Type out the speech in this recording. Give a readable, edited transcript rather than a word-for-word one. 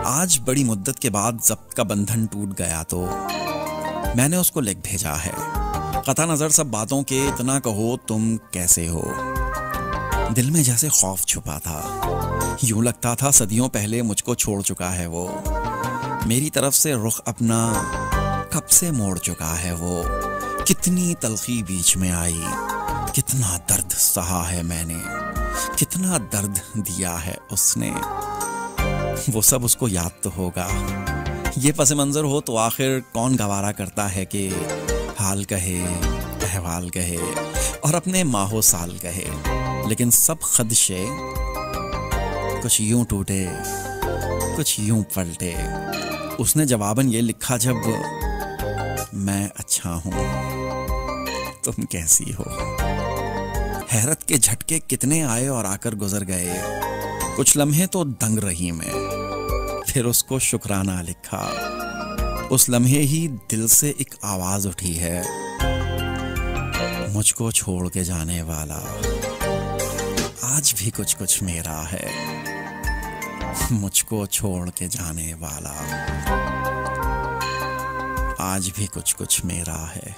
आज बड़ी मुद्दत के बाद ज़ब्त का बंधन टूट गया तो मैंने उसको लिख भेजा है। कता नज़र सब बातों के, इतना कहो तुम कैसे हो। दिल में जैसे खौफ छुपा था, यूं लगता था सदियों पहले मुझको छोड़ चुका है वो। मेरी तरफ से रुख अपना कब से मोड़ चुका है वो। कितनी तलखी बीच में आई, कितना दर्द सहा है मैंने, कितना दर्द दिया है उसने। वो सब उसको याद तो होगा। ये पस मंज़र हो तो आखिर कौन गवारा करता है कि हाल कहे, अहवाल कहे और अपने माहो साल कहे। लेकिन सब खदशे कुछ यूं टूटे, कुछ यूं पलटे। उसने जवाबन ये लिखा, जब मैं अच्छा हूं तुम कैसी हो। हैरत के झटके कितने आए और आकर गुजर गए। कुछ लम्हे तो दंग रही मैं, फिर उसको शुक्राना लिखा। उस लम्हे ही दिल से एक आवाज उठी है, मुझको छोड़ के जाने वाला आज भी कुछ कुछ मेरा है। मुझको छोड़ के जाने वाला आज भी कुछ कुछ मेरा है।